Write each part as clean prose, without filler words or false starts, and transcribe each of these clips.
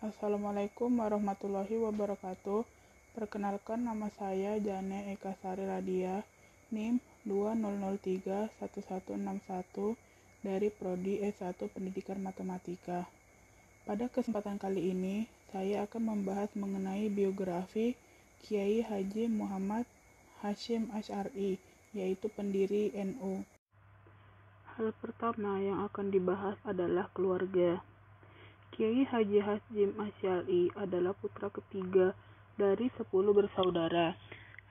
Assalamualaikum warahmatullahi wabarakatuh. Perkenalkan, nama saya Jane Eka Sari Radia, NIM 20031161 dari Prodi S1 Pendidikan Matematika. Pada kesempatan kali ini, saya akan membahas mengenai biografi Kiai Haji Muhammad Hasyim Asy'ari, yaitu pendiri NU. Hal pertama yang akan dibahas adalah keluarga. Kiai Haji Hasyim Asy'ari adalah putra ketiga dari 10 bersaudara.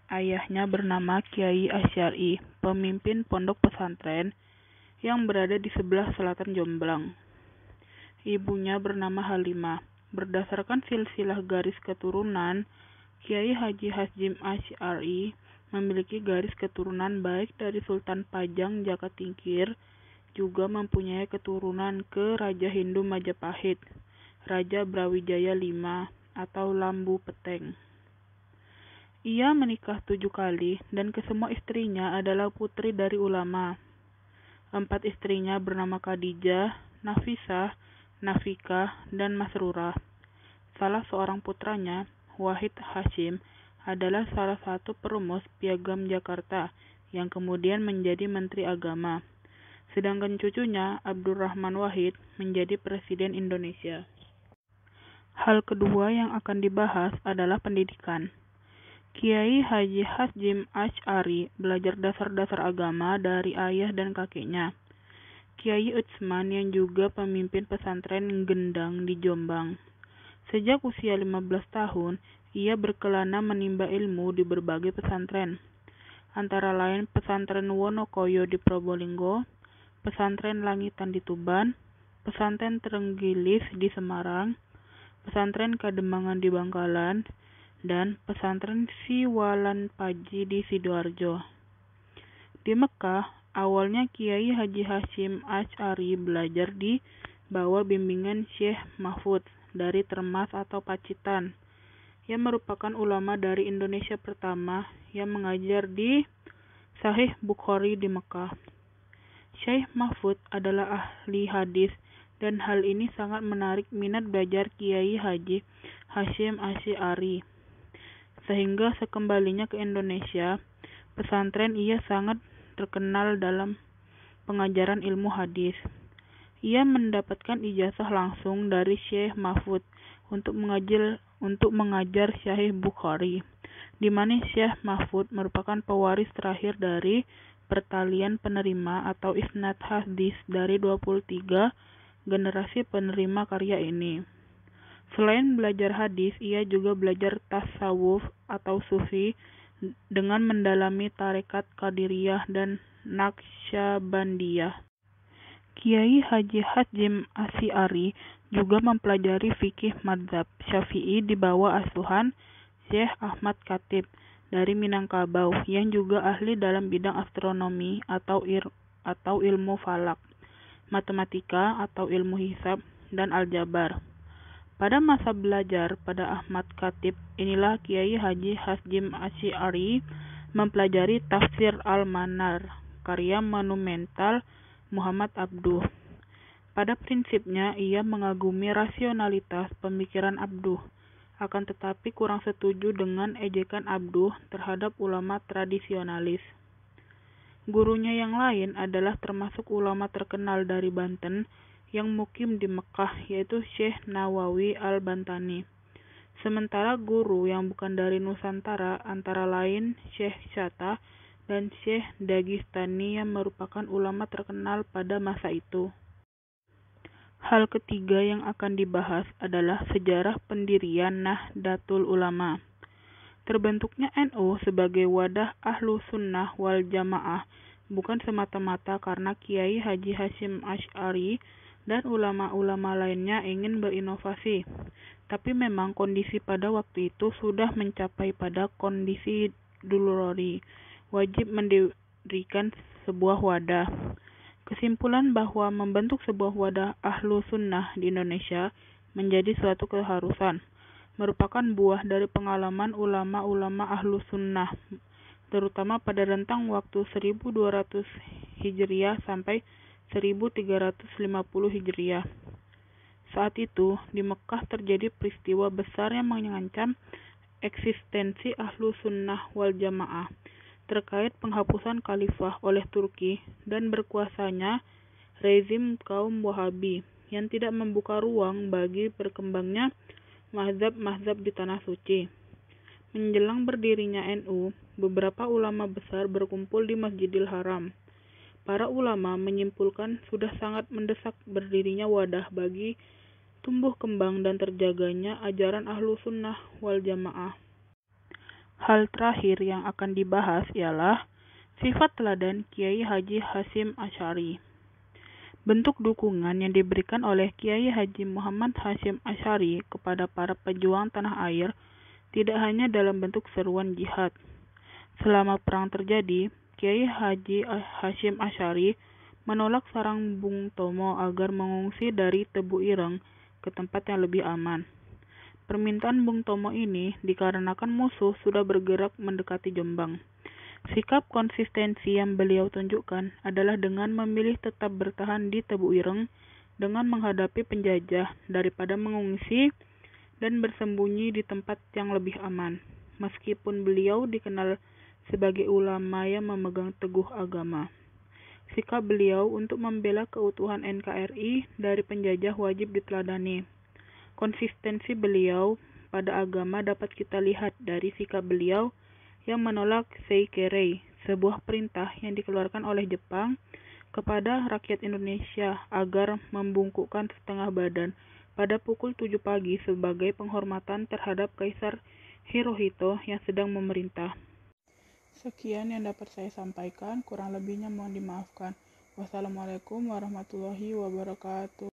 Ayahnya bernama Kiai Asy'ari, pemimpin pondok pesantren yang berada di sebelah selatan Jombang. Ibunya bernama Halimah. Berdasarkan silsilah garis keturunan, Kiai Haji Hasyim Asy'ari memiliki garis keturunan baik dari Sultan Pajang Jakatingkir, juga mempunyai keturunan ke Raja Hindu Majapahit, Raja Brawijaya V atau Lambu Peteng. Ia menikah 7 kali dan kesemua istrinya adalah putri dari ulama. 4 istrinya bernama Khadijah, Nafisah, Nafikah, dan Masrurah. Salah seorang putranya, Wahid Hasyim, adalah salah satu perumus Piagam Jakarta yang kemudian menjadi Menteri Agama. Sedangkan cucunya, Abdurrahman Wahid, menjadi Presiden Indonesia. Hal kedua yang akan dibahas adalah pendidikan. Kiai Haji Hasyim Asy'ari belajar dasar-dasar agama dari ayah dan kakeknya, Kiai Utsman, yang juga pemimpin pesantren Gendang di Jombang. Sejak usia 15 tahun, ia berkelana menimba ilmu di berbagai pesantren, antara lain pesantren Wonokoyo di Probolinggo, pesantren Langitan di Tuban, pesantren Trenggilis di Semarang, pesantren Kademangan di Bangkalan, dan pesantren Siwalan Paji di Sidoarjo. Di Mekah, awalnya Kiai Haji Hasyim Asy'ari belajar di bawah bimbingan Syekh Mahfud dari Termas atau Pacitan, yang merupakan ulama dari Indonesia pertama yang mengajar di Sahih Bukhari di Mekah. Syekh Mahfud adalah ahli hadis dan hal ini sangat menarik minat belajar Kiai Haji Hasyim Asy'ari. Sehingga sekembalinya ke Indonesia, pesantren ia sangat terkenal dalam pengajaran ilmu hadis. Ia mendapatkan ijazah langsung dari Syekh Mahfud untuk mengajar Sahih Bukhari, di mana Syekh Mahfud merupakan pewaris terakhir dari pertalian penerima atau isnad hadis dari 23 generasi penerima karya ini. Selain belajar hadis, ia juga belajar tasawuf atau sufi dengan mendalami tarekat Qadiriyah dan Naqsyabandiyah. Kiai Haji Hasyim Asy'ari juga mempelajari fikih madzhab Syafi'i di bawah asuhan Syekh Ahmad Khatib dari Minangkabau, yang juga ahli dalam bidang astronomi atau ilmu falak, matematika atau ilmu hisab, dan aljabar. Pada masa belajar pada Ahmad Khatib inilah Kiai Haji Hasyim Asy'ari mempelajari tafsir Al-Manar, karya monumental Muhammad Abduh. Pada prinsipnya ia mengagumi rasionalitas pemikiran Abduh, akan tetapi kurang setuju dengan ejekan Abduh terhadap ulama tradisionalis. Gurunya yang lain adalah termasuk ulama terkenal dari Banten yang mukim di Mekah, yaitu Syekh Nawawi Al-Bantani. Sementara guru yang bukan dari Nusantara antara lain Syekh Syatta dan Syekh Dagistani yang merupakan ulama terkenal pada masa itu. Hal ketiga yang akan dibahas adalah sejarah pendirian Nahdlatul Ulama. Terbentuknya NU sebagai wadah Ahlu Sunnah wal Jamaah bukan semata-mata karena Kiai Haji Hasyim Asy'ari dan ulama-ulama lainnya ingin berinovasi, tapi memang kondisi pada waktu itu sudah mencapai pada kondisi daruri, wajib mendirikan sebuah wadah. Kesimpulan bahwa membentuk sebuah wadah Ahlu Sunnah di Indonesia menjadi suatu keharusan, merupakan buah dari pengalaman ulama-ulama Ahlu Sunnah, terutama pada rentang waktu 1200 Hijriah sampai 1350 Hijriah. Saat itu, di Mekah terjadi peristiwa besar yang mengancam eksistensi Ahlu Sunnah wal Jamaah terkait penghapusan khalifah oleh Turki dan berkuasanya rezim kaum Wahabi yang tidak membuka ruang bagi berkembangnya mazhab-mazhab di Tanah Suci. Menjelang berdirinya NU, beberapa ulama besar berkumpul di Masjidil Haram. Para ulama menyimpulkan sudah sangat mendesak berdirinya wadah bagi tumbuh kembang dan terjaganya ajaran Ahlu Sunnah wal Jamaah. Hal terakhir yang akan dibahas ialah sifat teladan Kiai Haji Hasyim Asy'ari. Bentuk dukungan yang diberikan oleh Kiai Haji Muhammad Hasyim Asy'ari kepada para pejuang tanah air tidak hanya dalam bentuk seruan jihad. Selama perang terjadi, Kiai Haji Hasyim Asy'ari menolak saran Bung Tomo agar mengungsi dari Tebu Ireng ke tempat yang lebih aman. Permintaan Bung Tomo ini dikarenakan musuh sudah bergerak mendekati Jombang. Sikap konsistensi yang beliau tunjukkan adalah dengan memilih tetap bertahan di Tebu Ireng dengan menghadapi penjajah daripada mengungsi dan bersembunyi di tempat yang lebih aman. Meskipun beliau dikenal sebagai ulama yang memegang teguh agama, sikap beliau untuk membela keutuhan NKRI dari penjajah wajib diteladani. Konsistensi beliau pada agama dapat kita lihat dari sikap beliau yang menolak Seikerei, sebuah perintah yang dikeluarkan oleh Jepang kepada rakyat Indonesia agar membungkukkan setengah badan pada pukul 7 pagi sebagai penghormatan terhadap Kaisar Hirohito yang sedang memerintah. Sekian yang dapat saya sampaikan, kurang lebihnya mohon dimaafkan. Wassalamualaikum warahmatullahi wabarakatuh.